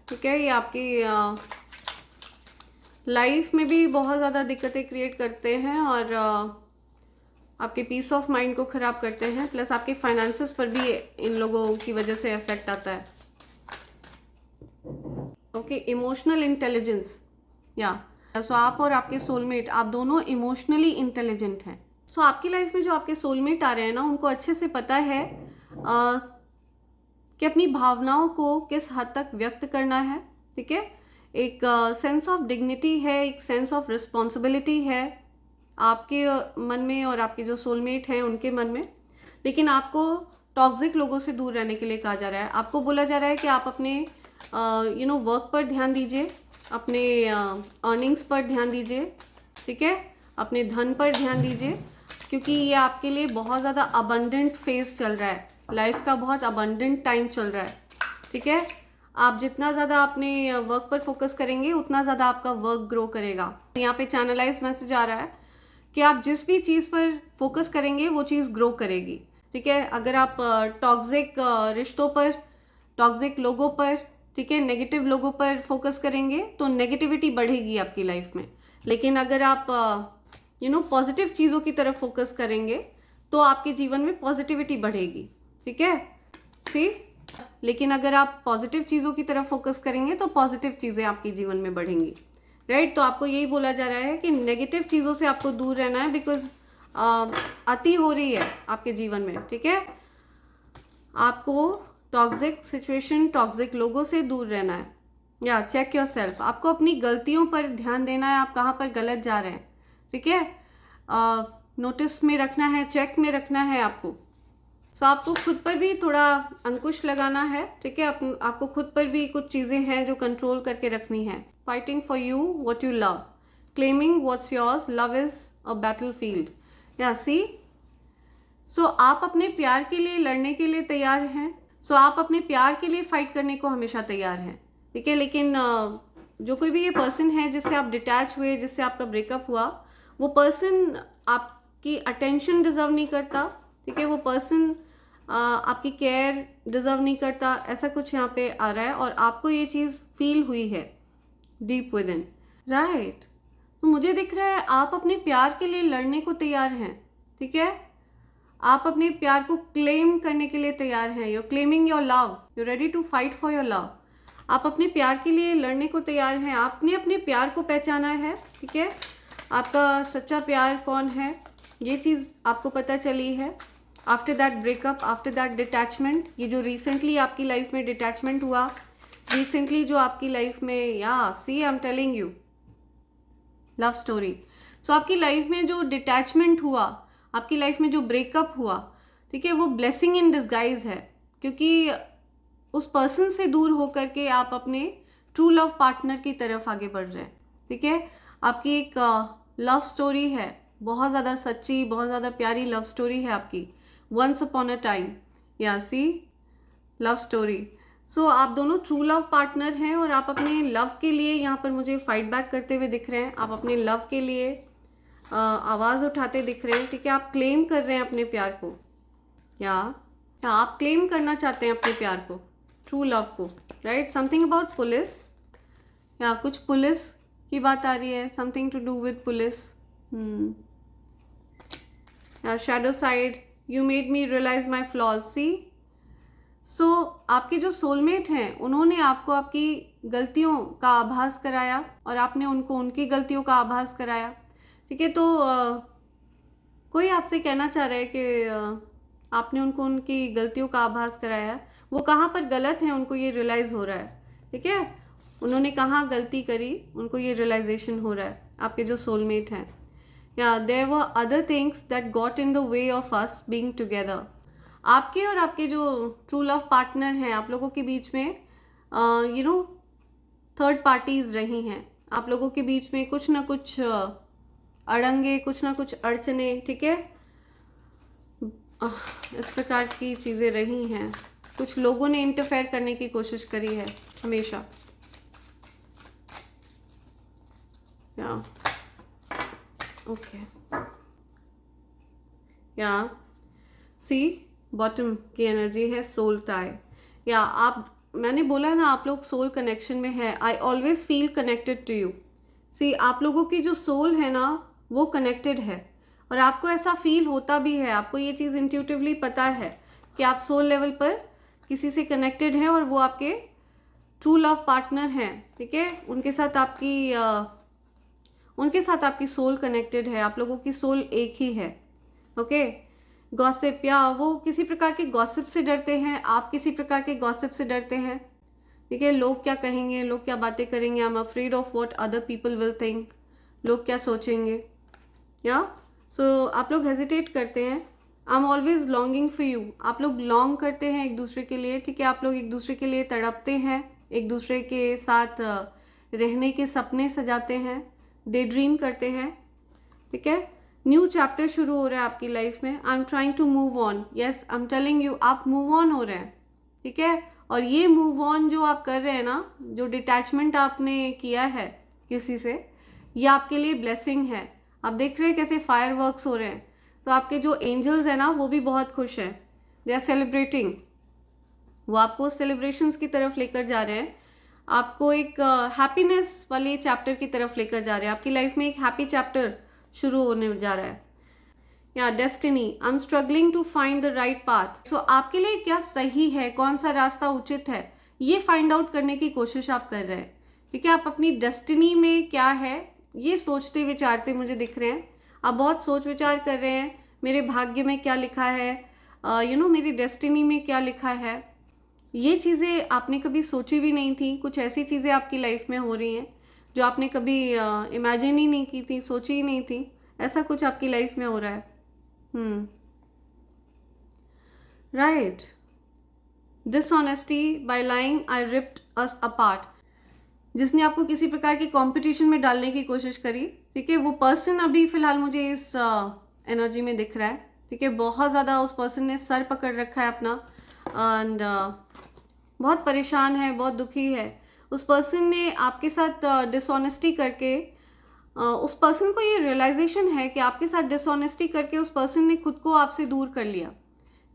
ठीक है। ये आपकी लाइफ में भी बहुत ज़्यादा दिक्कतें क्रिएट करते हैं और आपके पीस ऑफ माइंड को ख़राब करते हैं, प्लस आपके फाइनेंसेस पर भी इन लोगों की वजह से इफेक्ट आता है। ओके, इमोशनल इंटेलिजेंस, या सो आप और आपके सोलमेट, आप दोनों इमोशनली इंटेलिजेंट हैं। सो आपकी लाइफ में जो आपके सोलमेट आ रहे हैं ना, उनको अच्छे से पता है कि अपनी भावनाओं को किस हद तक व्यक्त करना है, ठीक है। एक सेंस ऑफ डिग्निटी है, एक सेंस ऑफ रिस्पॉन्सिबिलिटी है आपके मन में और आपके जो सोलमेट हैं उनके मन में, लेकिन आपको टॉक्सिक लोगों से दूर रहने के लिए कहा जा रहा है। आपको बोला जा रहा है कि आप अपने वर्क पर ध्यान दीजिए, अपने अर्निंग्स पर ध्यान दीजिए, ठीक है, अपने धन पर ध्यान दीजिए, क्योंकि ये आपके लिए बहुत ज़्यादा अबंडेंट फेज चल रहा है, लाइफ का बहुत अबंडेंट टाइम चल रहा है, ठीक है। आप जितना ज़्यादा अपने वर्क पर फोकस करेंगे उतना ज़्यादा आपका वर्क ग्रो करेगा। यहाँ पे चैनलाइज मैसेज आ रहा है कि आप जिस भी चीज़ पर फोकस करेंगे वो चीज़ ग्रो करेगी, ठीक है। अगर आप टॉक्सिक रिश्तों पर, टॉक्सिक लोगों पर, ठीक है, नेगेटिव लोगों पर फोकस करेंगे तो नेगेटिविटी बढ़ेगी आपकी लाइफ में, लेकिन अगर आप पॉजिटिव चीज़ों की तरफ फोकस करेंगे तो आपके जीवन में पॉजिटिविटी बढ़ेगी, ठीक है, ठीक। लेकिन अगर आप पॉजिटिव चीज़ों की तरफ फोकस करेंगे तो पॉजिटिव चीज़ें आपके जीवन में बढ़ेंगी, राइट। तो आपको यही बोला जा रहा है कि नेगेटिव चीज़ों से आपको दूर रहना है, बिकॉज अति हो रही है आपके जीवन में, ठीक है। आपको टॉक्सिक सिचुएशन, टॉक्सिक लोगों से दूर रहना है। या चेक योर सेल्फ, आपको अपनी गलतियों पर ध्यान देना है, आप कहाँ पर गलत जा रहे हैं, ठीक है, नोटिस में रखना है, चेक में रखना है आपको। सो आपको खुद पर भी थोड़ा अंकुश लगाना है, ठीक है, आपको खुद पर भी कुछ चीज़ें हैं जो कंट्रोल करके रखनी है। Fighting for you what you love, claiming what's yours, love is a battle field. या सी, सो आप अपने प्यार के लिए लड़ने के लिए तैयार हैं, सो आप अपने प्यार के लिए फाइट करने को हमेशा तैयार हैं, ठीक है। लेकिन जो कोई भी ये पर्सन है जिससे आप डिटैच हुए, जिससे आपका ब्रेकअप हुआ, वो पर्सन आपकी अटेंशन डिज़र्व नहीं करता, ठीक है, वो पर्सन आपकी केयर डिज़र्व नहीं करता, ऐसा कुछ यहाँ पे आ रहा है और आपको ये चीज़ फील हुई है डीप विद इन, राइट। तो मुझे दिख रहा है आप अपने प्यार के लिए लड़ने को तैयार हैं, ठीक है, आप अपने प्यार को क्लेम करने के लिए तैयार हैं। You claiming your love, you ready to fight for your love. आप अपने प्यार के लिए लड़ने को तैयार हैं, आपने अपने प्यार को पहचाना है, ठीक है, आपका सच्चा प्यार कौन है ये चीज़ आपको पता चली है after that breakup, after that detachment. ये जो रिसेंटली आपकी लाइफ में डिटैचमेंट हुआ, रिसेंटली जो आपकी लाइफ में, या see I am telling you, love story. So आपकी लाइफ में जो डिटैचमेंट हुआ, आपकी लाइफ में जो ब्रेकअप हुआ, ठीक है, वो ब्लेसिंग इन डिस्गाइज है, क्योंकि उस पर्सन से दूर होकर के आप अपने ट्रू लव पार्टनर की तरफ आगे बढ़ रहे हैं, ठीक है। आपकी एक लव स्टोरी है, बहुत ज़्यादा सच्ची, बहुत ज़्यादा प्यारी लव स्टोरी है आपकी, वंस अपॉन अ टाइम, या सी लव स्टोरी। सो आप दोनों ट्रू लव पार्टनर हैं और आप अपने लव के लिए यहाँ पर मुझे फाइट बैक करते हुए दिख रहे हैं, आप अपने लव के लिए आवाज़ उठाते दिख रहे हैं, ठीक है, आप क्लेम कर रहे हैं अपने प्यार को, या आप क्लेम करना चाहते हैं अपने प्यार को, ट्रू लव को, राइट। समथिंग अबाउट पुलिस, या कुछ पुलिस की बात आ रही है, something to do with police, या shadow side, you made me realise my flaws. See, so आपके जो सोलमेट हैं उन्होंने आपको आपकी गलतियों का आभास कराया और आपने उनको उनकी गलतियों का आभास कराया। ठीक है, तो कोई आपसे कहना चाह रहा है कि आपने उनको उनकी गलतियों का आभास कराया, वो कहाँ पर गलत हैं उनको ये रियलाइज़ हो रहा है। ठीक है, उन्होंने कहाँ गलती करी उनको ये रियलाइजेशन हो रहा है, आपके जो सोलमेट हैं। या there were other things that got in the way of us being together. आपके और आपके जो ट्रू लव पार्टनर हैं, आप लोगों के बीच में थर्ड पार्टीज रही हैं। आप लोगों के बीच में कुछ ना कुछ अड़ंगे, कुछ ना कुछ अड़चने, ठीक है, इस प्रकार की चीज़ें रही हैं। कुछ लोगों ने इंटरफेयर करने की कोशिश करी है हमेशा। या ओके, या सी बॉटम की एनर्जी है सोल टाई। या मैंने बोला ना, आप लोग सोल कनेक्शन में है। I always feel connected to you. See आप लोगों की जो सोल है ना वो कनेक्टेड है, और आपको ऐसा फील होता भी है। आपको ये चीज़ इंट्यूटिवली पता है कि आप सोल लेवल पर किसी से कनेक्टेड हैं और वो आपके ट्रू लव पार्टनर हैं। ठीक है, उनके साथ आपकी सोल कनेक्टेड है। आप लोगों की सोल एक ही है। ओके, गॉसिप, या वो किसी प्रकार के गॉसिप से डरते हैं, आप किसी प्रकार के गॉसिप से डरते हैं। ठीक है, लोग क्या कहेंगे, लोग क्या बातें करेंगे। I am afraid of what other people will think. लोग क्या सोचेंगे। या सो आप लोग हेजिटेट करते हैं। I am always longing for you. आप लोग लॉन्ग करते हैं एक दूसरे के लिए। ठीक है, आप लोग एक दूसरे के लिए तड़पते हैं, एक दूसरे के साथ रहने के सपने सजाते हैं, डे ड्रीम करते हैं। ठीक है, न्यू चैप्टर शुरू हो रहा है आपकी लाइफ में। I am trying to move on. Yes, I am telling you, आप मूव ऑन हो रहे हैं। ठीक है, और ये मूव ऑन जो आप कर रहे हैं ना, जो डिटैचमेंट आपने किया है किसी से, ये आपके लिए ब्लेसिंग है। आप देख रहे हैं कैसे फायरवर्क्स हो रहे हैं। तो आपके जो एंजल्स हैं ना वो भी बहुत खुश हैं, दे आर सेलिब्रेटिंग। वो आपको सेलिब्रेशंस की तरफ लेकर जा रहे हैं, आपको एक हैप्पीनेस वाले चैप्टर की तरफ लेकर जा रहे हैं। आपकी लाइफ में एक हैप्पी चैप्टर शुरू होने जा रहा है। या destiny, I am struggling to find the right path. So आपके लिए क्या सही है, कौन सा रास्ता उचित है, ये फाइंड आउट करने की कोशिश आप कर रहे हैं। ठीक है, आप अपनी डेस्टिनी में क्या है ये सोचते विचारते मुझे दिख रहे हैं। आप बहुत सोच विचार कर रहे हैं, मेरे भाग्य में क्या लिखा है, मेरी डेस्टिनी में क्या लिखा है। ये चीज़ें आपने कभी सोची भी नहीं थी। कुछ ऐसी चीज़ें आपकी लाइफ में हो रही हैं जो आपने कभी इमेजिन ही नहीं की थी, सोची ही नहीं थी। ऐसा कुछ आपकी लाइफ में हो रहा है। राइट, डिसऑनेस्टी बाय लाइंग आई रिप्ड अस अपार्ट। जिसने आपको किसी प्रकार की कंपटीशन में डालने की कोशिश करी। ठीक है, वो पर्सन अभी फिलहाल मुझे इस एनर्जी में दिख रहा है। ठीक है, बहुत ज़्यादा उस पर्सन ने सर पकड़ रखा है अपना, एंड बहुत परेशान है, बहुत दुखी है। उस पर्सन ने आपके साथ डिसऑनेस्टी करके, उस पर्सन को ये रियलाइजेशन है कि आपके साथ डिसऑनेस्टी करके उस पर्सन ने खुद को आपसे दूर कर लिया।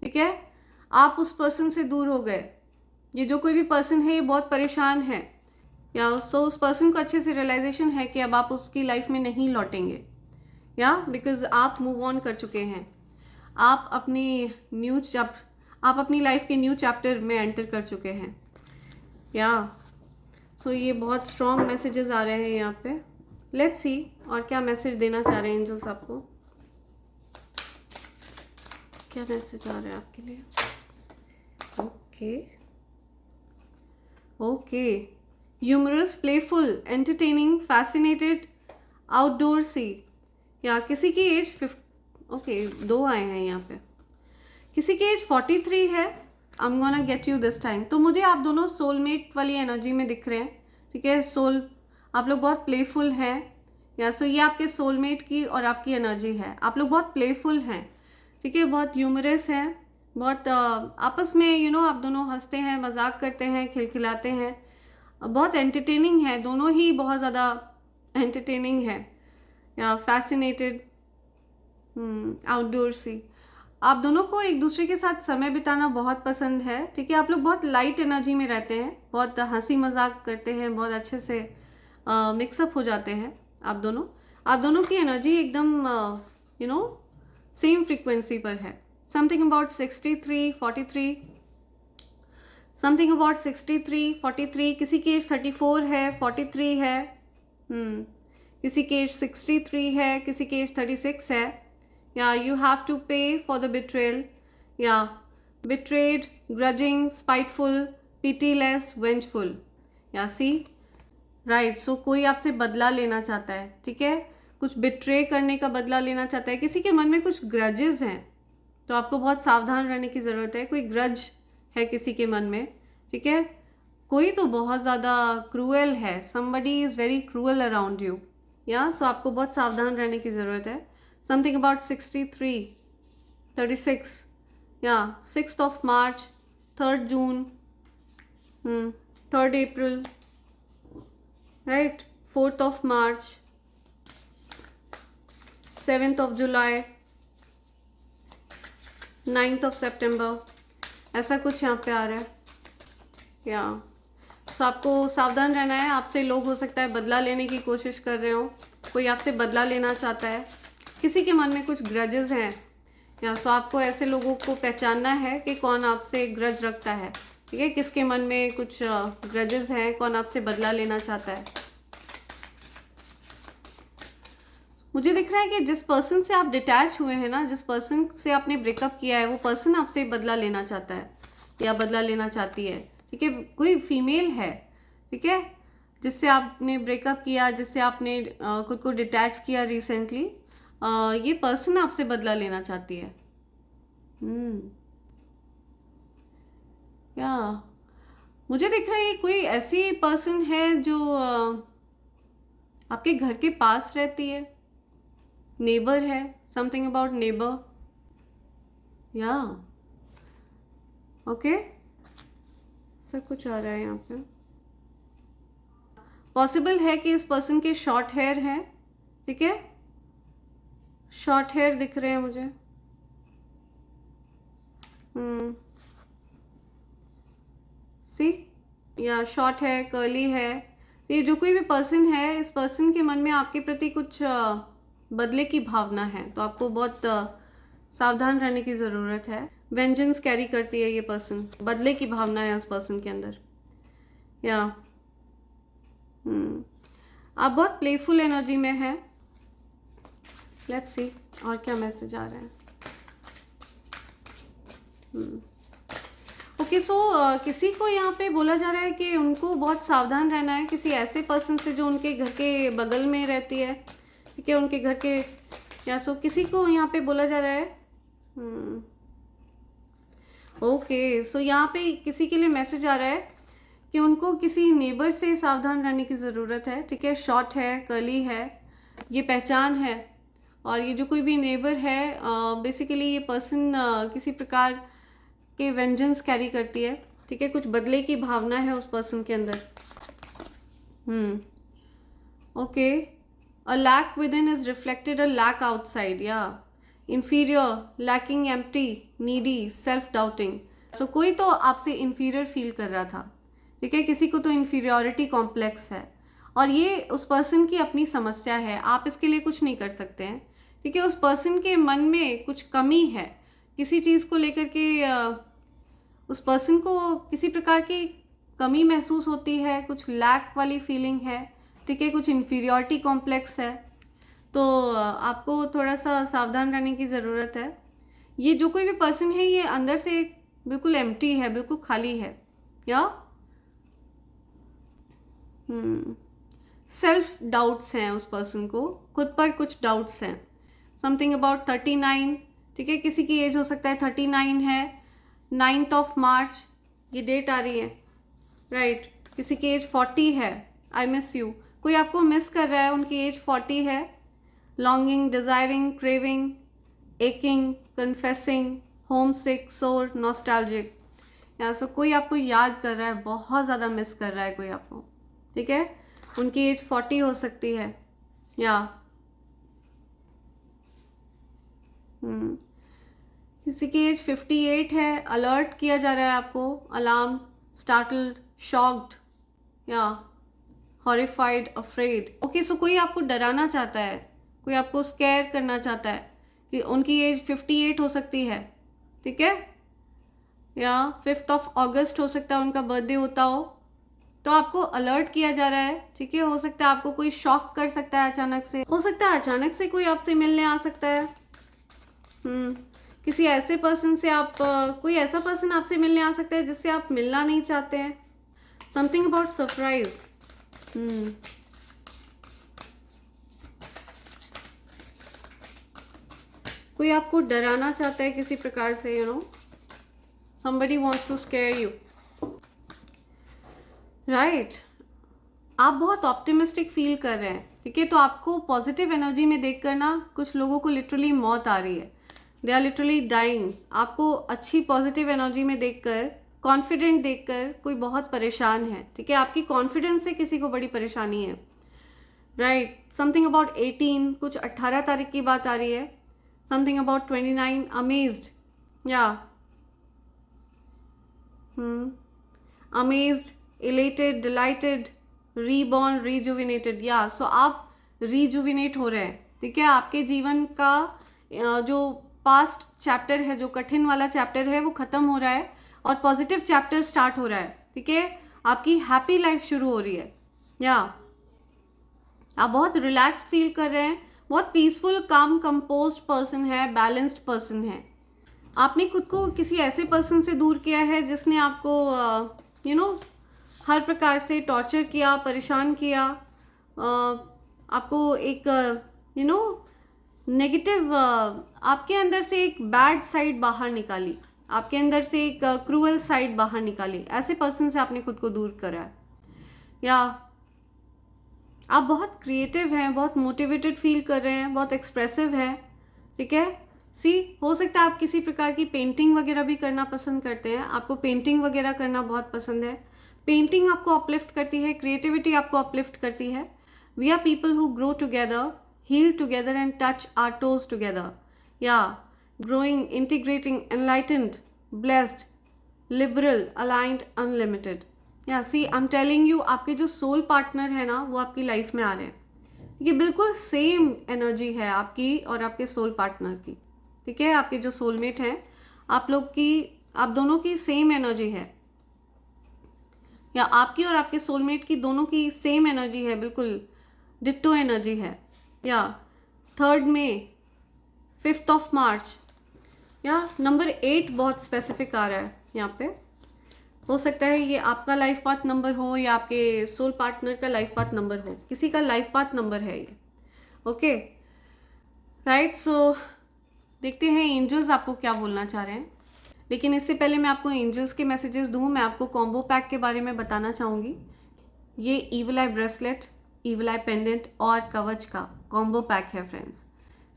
ठीक है, आप उस पर्सन से दूर हो गए। ये जो कोई भी पर्सन है ये बहुत परेशान है, या उस पर्सन को अच्छे से रियलाइजेशन है कि अब आप उसकी लाइफ में नहीं लौटेंगे, या बिकॉज आप मूव ऑन कर चुके हैं। आप अपनी लाइफ के न्यू चैप्टर में एंटर कर चुके हैं। या सो ये बहुत स्ट्रॉन्ग मैसेजेस आ रहे हैं यहाँ पे। लेट्स सी और क्या मैसेज देना चाह रहे हैं एंजल्स आपको। क्या मैसेज आ रहा है आपके लिए। Okay, humorous, playful, entertaining, fascinated, outdoorsy. या किसी की एज 2 आए हैं यहाँ पे। किसी की एज 43 है। I am gonna get you this time. तो मुझे आप दोनों सोलमेट वाली एनर्जी में दिख रहे हैं। ठीक है, आप लोग बहुत प्लेफुल हैं। या सो ये आपके सोलमेट की और आपकी एनर्जी है। आप लोग बहुत प्लेफुल हैं। ठीक है, बहुत ह्यूमरस हैं, बहुत आपस में आप दोनों हंसते हैं, मजाक करते हैं, खिलखिलाते हैं, बहुत एंटरटेनिंग है। दोनों ही बहुत ज़्यादा एंटरटेनिंग है। या फैसिनेटेड, आउटडोरसी। आप दोनों को एक दूसरे के साथ समय बिताना बहुत पसंद है। ठीक है, आप लोग बहुत लाइट एनर्जी में रहते हैं, बहुत हंसी मजाक करते हैं, बहुत अच्छे से मिक्सअप हो जाते हैं। आप दोनों की एनर्जी एकदम सेम फ्रीक्वेंसी पर है। समथिंग अबाउट 63, 43, समथिंग अबाउट 63, 43, किसी की एज 34 है, 43 है, किसी की एज 63 है, किसी की एज 36 है. या यू हैव टू पे फॉर द बिट्रेयल. या betrayed, grudging, spiteful, pitiless, vengeful. या सी राइट. सो कोई आपसे बदला लेना चाहता है, ठीक है, कुछ बिट्रे करने का बदला लेना चाहता है. किसी के मन में कुछ ग्रजेस हैं, तो आपको बहुत सावधान रहने की ज़रूरत है. कोई ग्रज है किसी के मन में, ठीक है. कोई तो बहुत ज़्यादा क्रूएल है. somebody is very cruel around you. या सो आपको बहुत सावधान रहने की ज़रूरत है. Something about 63, 36. या 6th of March, 3rd June, 3rd April, right, 4th of March, 7th of July, 9th of September. ऐसा कुछ यहाँ पे आ रहा है. या सो आपको सावधान रहना है. आपसे लोग हो सकता है बदला लेने की कोशिश कर रहे हो. कोई आपसे बदला लेना चाहता है. किसी के मन में कुछ ग्रजेस हैं. या सो आपको ऐसे लोगों को पहचानना है कि कौन आपसे ग्रज रखता है, ठीक है. किसके मन में कुछ ग्रजेस हैं, कौन आपसे बदला लेना चाहता है. मुझे दिख रहा है कि जिस पर्सन से आप डिटैच हुए हैं ना, जिस पर्सन से आपने ब्रेकअप किया है, वो पर्सन आपसे बदला लेना चाहता है या बदला लेना चाहती है, ठीक है. कोई फीमेल है, ठीक है, जिससे आपने ब्रेकअप किया, जिससे आपने खुद को डिटैच किया रिसेंटली. ये पर्सन आपसे बदला लेना चाहती है. या मुझे दिख रहा है ये कोई ऐसी पर्सन है जो आपके घर के पास रहती है, नेबर है. Something about neighbour. या ओके, सब कुछ आ रहा है यहाँ पे. पॉसिबल है कि इस पर्सन के शॉर्ट हेयर हैं, ठीक है. शॉर्ट हेयर दिख रहे हैं मुझे. सी, या शॉर्ट है, कर्ली है. तो ये जो कोई भी पर्सन है, इस पर्सन के मन में आपके प्रति कुछ बदले की भावना है, तो आपको बहुत सावधान रहने की ज़रूरत है. वेंजेंस कैरी करती है ये पर्सन. बदले की भावना है उस पर्सन के अंदर. या आप बहुत प्लेफुल एनर्जी में हैं. लेट्स सी और क्या मैसेज आ रहे हैं. ओके, सो किसी को यहाँ पे बोला जा रहा है कि उनको बहुत सावधान रहना है किसी ऐसे पर्सन से जो उनके घर के बगल में रहती है, ठीक है, उनके घर के. या सो किसी को यहाँ पे बोला जा रहा है. ओके, सो यहाँ पे किसी के लिए मैसेज आ रहा है कि उनको किसी नेबर से सावधान रहने की ज़रूरत है, ठीक है. शॉर्ट है, कर्ली है, ये पहचान है. और ये जो कोई भी नेबर है, बेसिकली ये पर्सन किसी प्रकार के वेंजेंस कैरी करती है, ठीक है. कुछ बदले की भावना है उस पर्सन के अंदर. Okay, a lack within is reflected a lack outside. या inferior, lacking, empty, needy, self doubting. So कोई तो आपसे inferior फील कर रहा था, ठीक है. किसी को तो inferiority complex है और ये उस पर्सन की अपनी समस्या है. आप इसके लिए कुछ नहीं कर सकते हैं, ठीक है. उस पर्सन के मन में कुछ कमी है किसी चीज़ को लेकर के. उस पर्सन को किसी प्रकार की कमी महसूस होती है, कुछ लैक वाली फीलिंग है, ठीक है. कुछ inferiority complex है. तो आपको थोड़ा सा सावधान रहने की ज़रूरत है. ये जो कोई भी पर्सन है, ये अंदर से बिल्कुल एम्प्टी है, बिल्कुल खाली है. या सेल्फ डाउट्स हैं उस पर्सन को, खुद पर कुछ डाउट्स हैं. समथिंग अबाउट 39, ठीक है. किसी की एज हो सकता है 39 है. 9th of March ये डेट आ रही है, राइट. किसी की एज 40 है. I miss you. कोई आपको मिस कर रहा है, उनकी एज 40 है. longing, desiring, craving, aching, confessing, homesick, sore, nostalgic. या सो कोई आपको याद कर रहा है, बहुत ज़्यादा मिस कर रहा है कोई आपको, ठीक है. उनकी एज 40 हो सकती है. या किसी की एज 58 है. अलर्ट किया जा रहा है आपको. अलार्म, स्टार्टल्ड, शॉक्ड, या हॉरिफाइड, अफ्रेड. ओके, सो कोई आपको डराना चाहता है, कोई आपको स्केयर करना चाहता है कि उनकी एज 58 हो सकती है, ठीक है. या 5 अगस्त हो सकता है उनका बर्थडे होता हो, तो आपको अलर्ट किया जा रहा है, ठीक है। हो सकता है आपको कोई शॉक कर सकता है अचानक से, हो सकता है अचानक से कोई आपसे मिलने आ सकता है। किसी ऐसे पर्सन से आप कोई ऐसा पर्सन आपसे मिलने आ सकता है जिससे आप मिलना नहीं चाहते हैं। Something about surprise. कोई आपको डराना चाहता है किसी प्रकार से, you know, somebody wants to scare you, right. आप बहुत ऑप्टिमिस्टिक फील कर रहे हैं, ठीक है। तो आपको पॉजिटिव एनर्जी में देख कर ना कुछ लोगों को लिटरली मौत आ रही है, दे आर लिटरली डाइंग। आपको अच्छी पॉजिटिव एनर्जी में देखकर, कॉन्फिडेंट देखकर कोई बहुत परेशान है, ठीक है। आपकी कॉन्फिडेंस से किसी को बड़ी परेशानी है, राइट। समथिंग अबाउट 18, कुछ 18 तारीख की बात आ रही है। समथिंग अबाउट 29, अमेज्ड, या amazed, elated, dilated, reborn, rejuvenated, या सो आप रिजुविनेट हो रहे हैं, ठीक है। आपके जीवन का जो पास्ट चैप्टर है, जो कठिन वाला चैप्टर है, वो खत्म हो रहा है और पॉजिटिव चैप्टर स्टार्ट हो रहा है, ठीक है। आपकी हैप्पी लाइफ शुरू हो रही है, या आप बहुत रिलैक्स फील कर रहे हैं, बहुत पीसफुल, काम, कंपोज्ड पर्सन है, बैलेंस्ड पर्सन है। आपने खुद को किसी ऐसे पर्सन से दूर किया है जिसने आपको यू नो हर प्रकार से टॉर्चर किया, परेशान किया, आपको एक यू नो नेगेटिव, आपके अंदर से एक बैड साइड बाहर निकाली, आपके अंदर से एक क्रूअल साइड बाहर निकाली। ऐसे पर्सन से आपने खुद को दूर करा है। या आप बहुत क्रिएटिव हैं, बहुत मोटिवेटेड फील कर रहे हैं, बहुत एक्सप्रेसिव हैं, ठीक है। हो सकता है आप किसी प्रकार की पेंटिंग वगैरह भी करना पसंद करते हैं, आपको पेंटिंग वगैरह करना बहुत पसंद है। पेंटिंग आपको अपलिफ्ट करती है, क्रिएटिविटी आपको अपलिफ्ट करती है। We are people who grow together, heal together and touch our toes together, या growing, integrating, enlightened, blessed, liberal, aligned, unlimited. या आई एम टेलिंग यू, आपके जो सोल पार्टनर है ना, वो आपकी लाइफ में आ रहे हैं। ये बिल्कुल सेम एनर्जी है आपकी और आपके सोल पार्टनर की, ठीक है। आपके जो सोलमेट हैं, आप लोग की, आप दोनों की सेम एनर्जी है, या आपकी और आपके सोलमेट की दोनों की सेम एनर्जी है, बिल्कुल डिट्टो एनर्जी है। या 3 मई, 5 मार्च, या नंबर 8 बहुत स्पेसिफिक आ रहा है यहाँ पे। हो सकता है ये आपका लाइफ पाथ नंबर हो या आपके सोल पार्टनर का लाइफ पाथ नंबर हो, किसी का लाइफ पाथ नंबर है ये, ओके, राइट। सो देखते हैं एंजल्स आपको क्या बोलना चाह रहे हैं। लेकिन इससे पहले मैं आपको एंजल्स के मैसेजेस दूं, मैं आपको कॉम्बो पैक के बारे में बताना चाहूँगी। ये ईविल आई ब्रेसलेट, ईविल आई पेंडेंट और कवच का कॉम्बो पैक है फ्रेंड्स,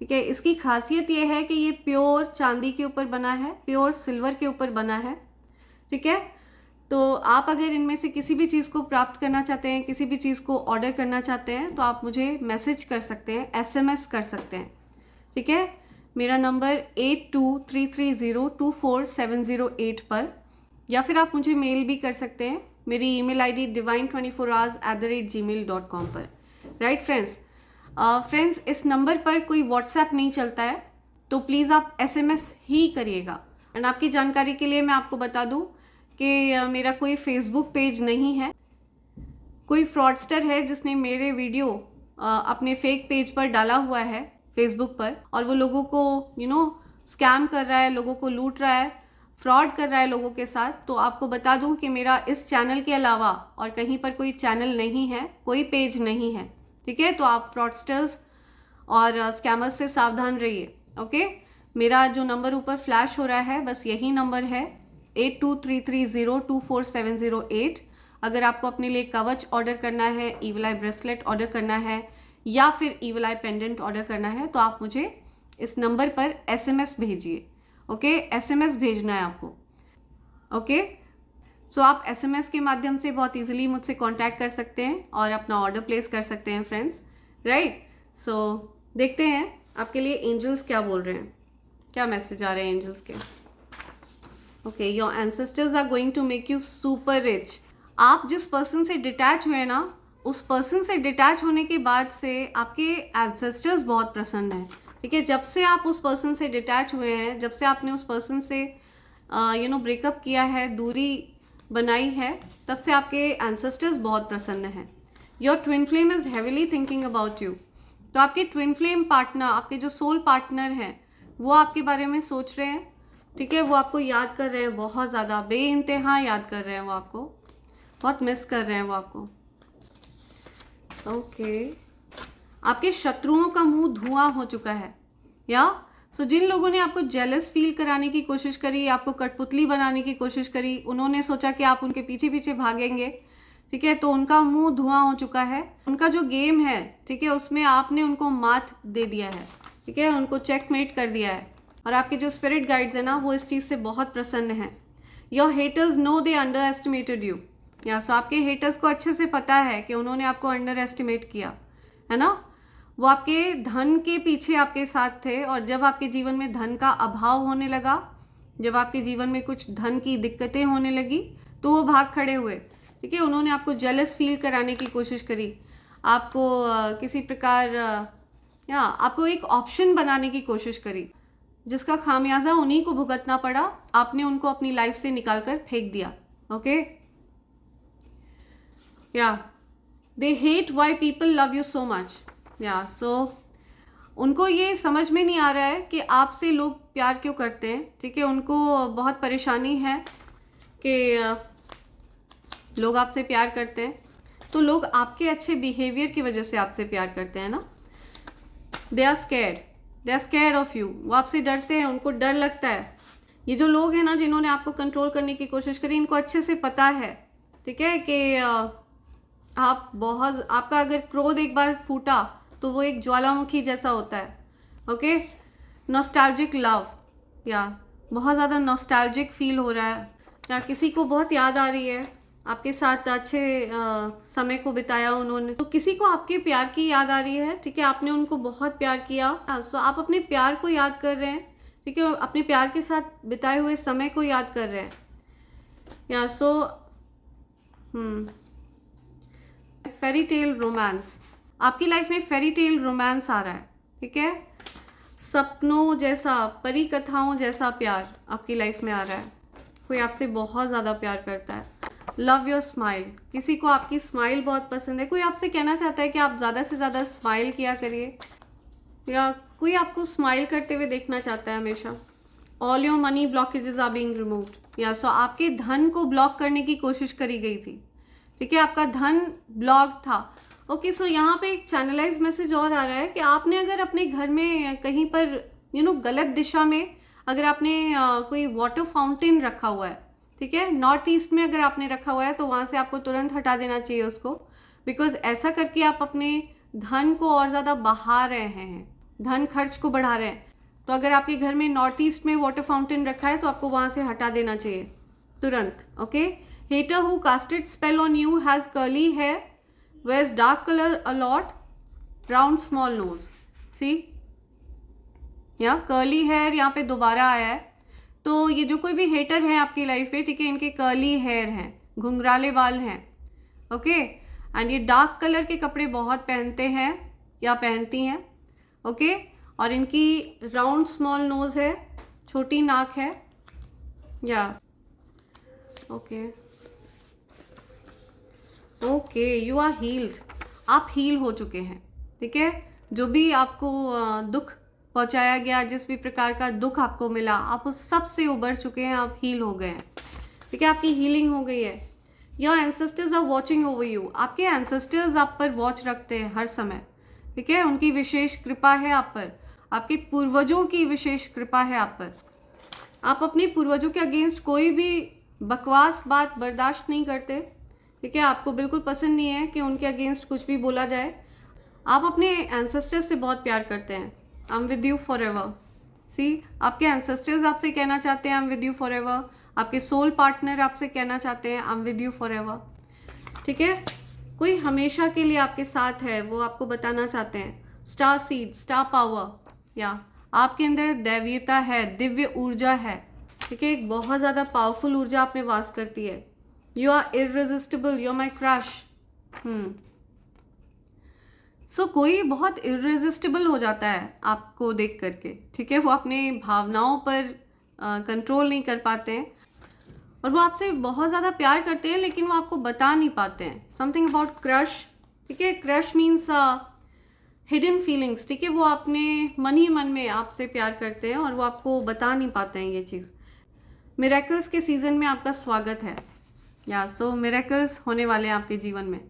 ठीक है। इसकी खासियत ये है कि ये प्योर चांदी के ऊपर बना है, प्योर सिल्वर के ऊपर बना है, ठीक है। तो आप अगर इनमें से किसी भी चीज़ को प्राप्त करना चाहते हैं, किसी भी चीज़ को ऑर्डर करना चाहते हैं, तो आप मुझे मैसेज कर सकते हैं, SMS कर सकते हैं, ठीक है। मेरा नंबर 8233024708 पर, या फिर आप मुझे मेल भी कर सकते हैं, मेरी ईमेल ID divine24hours@gmail.com पर, राइट फ्रेंड्स। फ्रेंड्स, इस नंबर पर कोई व्हाट्सएप नहीं चलता है, तो प्लीज़ आप SMS ही करिएगा। एंड आपकी जानकारी के लिए मैं आपको बता दूं कि मेरा कोई फेसबुक पेज नहीं है। कोई फ्रॉडस्टर है जिसने मेरे वीडियो अपने फेक पेज पर डाला हुआ है फेसबुक पर, और वो लोगों को स्कैम कर रहा है, लोगों को लूट रहा है, फ्रॉड कर रहा है लोगों के साथ। तो आपको बता दूं कि मेरा इस चैनल के अलावा और कहीं पर कोई चैनल नहीं है, कोई पेज नहीं है, ठीक है। तो आप फ्रॉडस्टर्स और स्कैमर्स से सावधान रहिए, ओके। मेरा जो नंबर ऊपर फ्लैश हो रहा है, बस यही नंबर है 8233024708। अगर आपको अपने लिए कवच ऑर्डर करना है, ईविल आई ब्रेसलेट ऑर्डर करना है, या फिर ईविल आई पेंडेंट ऑर्डर करना है, तो आप मुझे इस नंबर पर SMS भेजिए, ओके। SMS भेजना है आपको, ओके। सो आप SMS के माध्यम से बहुत इजीली मुझसे कांटेक्ट कर सकते हैं और अपना ऑर्डर प्लेस कर सकते हैं फ्रेंड्स, राइट। सो देखते हैं आपके लिए एंजल्स क्या बोल रहे हैं, क्या मैसेज आ रहे हैं एंजल्स के। Okay, your ancestors are going to make you super rich. आप जिस पर्सन से डिटैच हुए ना, उस पर्सन से डिटैच होने के बाद से आपके एंसेस्टर्स बहुत प्रसन्न हैं, ठीक है। जब से आप उस पर्सन से डिटैच हुए हैं, जब से आपने उस पर्सन से ब्रेकअप किया है, दूरी बनाई है, तब से आपके एंसेस्टर्स बहुत प्रसन्न हैं। Your twin flame is heavily thinking about you. तो आपके ट्विन फ्लेम पार्टनर, आपके जो सोल पार्टनर हैं, वो आपके बारे में सोच रहे हैं, ठीक है। वो आपको याद कर रहे हैं, बहुत ज़्यादा बेइंतहा याद कर रहे हैं, वो आपको बहुत मिस कर रहे हैं वो आपको। ओके, आपके शत्रुओं का मुंह धुआं हो चुका है, या जिन लोगों ने आपको जेलस फील कराने की कोशिश करी, आपको कठपुतली बनाने की कोशिश करी, उन्होंने सोचा कि आप उनके पीछे पीछे भागेंगे, ठीक है, तो उनका मुंह धुआं हो चुका है। उनका जो गेम है, ठीक है, उसमें आपने उनको मात दे दिया है, ठीक है, उनको चेकमेट कर दिया है। और आपके जो स्पिरिट गाइड्स है ना, वो इस चीज़ से बहुत प्रसन्न हैं। Your haters know they underestimated you. या सो आपके हेटर्स को अच्छे से पता है कि उन्होंने आपको अंडर एस्टिमेट किया है ना। वो आपके धन के पीछे आपके साथ थे, और जब आपके जीवन में धन का अभाव होने लगा, जब आपके जीवन में कुछ धन की दिक्कतें होने लगी, तो वो भाग खड़े हुए, ठीक है। उन्होंने आपको जेलस फील कराने की कोशिश करी, आपको किसी प्रकार या आपको एक ऑप्शन बनाने की कोशिश करी, जिसका खामियाजा उन्हीं को भुगतना पड़ा। आपने उनको अपनी लाइफ से निकाल कर फेंक दिया। ओके, या they hate why people love you so much. या सो उनको ये समझ में नहीं आ रहा है कि आपसे लोग प्यार क्यों करते हैं, ठीक है। उनको बहुत परेशानी है कि लोग आपसे प्यार करते हैं, तो लोग आपके अच्छे बिहेवियर की वजह से आपसे प्यार करते हैं ना। They are scared of you. वो आपसे डरते हैं, उनको डर लगता है। ये जो लोग हैं ना, जिन्होंने आपको कंट्रोल करने की कोशिश करी, इनको अच्छे से पता है, ठीक है, कि आपका अगर क्रोध एक बार फूटा तो वो एक ज्वालामुखी जैसा होता है। ओके, नॉस्टैल्जिक लव, या बहुत ज़्यादा नॉस्टैल्जिक फील हो रहा है, या किसी को बहुत याद आ रही है, आपके साथ अच्छे समय को बिताया उन्होंने, तो किसी को आपके प्यार की याद आ रही है, ठीक है। आपने उनको बहुत प्यार किया, सो आप अपने प्यार को याद कर रहे हैं, ठीक है, अपने प्यार के साथ बिताए हुए समय को याद कर रहे हैं। या सो फेरी टेल रोमांस, आपकी लाइफ में फेरी टेल रोमांस आ रहा है, ठीक है। सपनों जैसा, परी कथाओं जैसा प्यार आपकी लाइफ में आ रहा है। कोई आपसे बहुत ज़्यादा प्यार करता है। लव योर स्माइल, किसी को आपकी स्माइल बहुत पसंद है। कोई आपसे कहना चाहता है कि आप ज़्यादा से ज़्यादा स्माइल किया करिए, या कोई आपको स्माइल करते हुए देखना चाहता है हमेशा। All your money blockages are being removed. या सो आपके धन को ब्लॉक करने की कोशिश करी गई थी, ठीक है, आपका धन ब्लॉक था। ओके, सो यहाँ पे एक चैनलाइज मैसेज और आ रहा है कि आपने अगर अपने घर में कहीं पर गलत दिशा में अगर आपने कोई वाटर फाउंटेन रखा हुआ है, ठीक है, नॉर्थ ईस्ट में अगर आपने रखा हुआ है, तो वहाँ से आपको तुरंत हटा देना चाहिए उसको, बिकॉज ऐसा करके आप अपने धन को और ज़्यादा बहा रहे हैं, धन खर्च को बढ़ा रहे हैं। तो अगर आपके घर में नॉर्थ ईस्ट में वाटर फाउंटेन रखा है, तो आपको वहाँ से हटा देना चाहिए तुरंत। Okay, hater who casted spell on you has curly hair, wears dark color a lot, round small nose, see, यहाँ कर्ली हेयर यहाँ पे दोबारा आया है। तो ये जो कोई भी हेटर है आपकी लाइफ में, ठीक है, इनके कर्ली हेयर हैं, घुंघराले बाल हैं, ओके, एंड ये डार्क कलर के कपड़े बहुत पहनते हैं या पहनती हैं, ओके, और इनकी राउंड स्मॉल नोज है, छोटी नाक है, या ओके, यू आर हील्ड, आप हील हो चुके हैं, ठीक है। जो भी आपको दुख पहुंचाया गया, जिस भी प्रकार का दुख आपको मिला, आप उस सब से उबर चुके हैं, आप हील हो गए हैं, ठीक है, आपकी हीलिंग हो गई है। Your ancestors are watching over you, आपके एंसेस्टर्स आप पर वॉच रखते हैं हर समय, ठीक है, उनकी विशेष कृपा है आप पर, आपके पूर्वजों की विशेष कृपा है आप पर। आप अपने पूर्वजों के अगेंस्ट कोई भी बकवास बात बर्दाश्त नहीं करते, ठीक है, आपको बिल्कुल पसंद नहीं है कि उनके अगेंस्ट कुछ भी बोला जाए। आप अपने एंसेस्टर्स से बहुत प्यार करते हैं। I am with you forever. See, आपके एंसेस्टर्स आपसे कहना चाहते हैं I am with you forever. आपके सोल पार्टनर आपसे कहना चाहते हैं I am with you forever, ठीक है। कोई हमेशा के लिए आपके साथ है, वो आपको बताना चाहते हैं। स्टार सीड, स्टार पावर, या आपके अंदर दैवीयता है, दिव्य ऊर्जा है, ठीक है, एक बहुत ज़्यादा पावरफुल ऊर्जा आप में वास करती है। You are irresistible, you are my crush. So कोई बहुत इररेजिस्टिबल हो जाता है आपको देख करके, ठीक है, वो अपने भावनाओं पर कंट्रोल नहीं कर पाते हैं, और वो आपसे बहुत ज़्यादा प्यार करते हैं लेकिन वो आपको बता नहीं पाते हैं. Something about crush. ठीक है, क्रश मीन्स हिडन फीलिंग्स. ठीक है, वो अपने मन ही मन में आपसे प्यार करते हैं और वो आपको बता नहीं पाते हैं ये चीज़. मिरेकल्स के सीज़न में आपका स्वागत है. सो मिरेकल्स होने वाले हैं आपके जीवन में.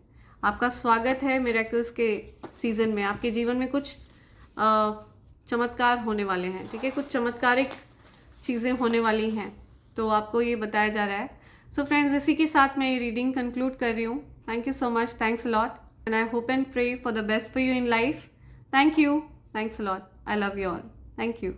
आपका स्वागत है मिरेकल्स के सीज़न में. आपके जीवन में कुछ चमत्कार होने वाले हैं. ठीक है, कुछ चमत्कारिक चीज़ें होने वाली हैं, तो आपको ये बताया जा रहा है. सो फ्रेंड्स, इसी के साथ मैं ये रीडिंग कंक्लूड कर रही हूँ. Thank you so much. Thanks a lot. And I hope and pray for the best for you in life. Thank you. Thanks a lot. I love you all. Thank you.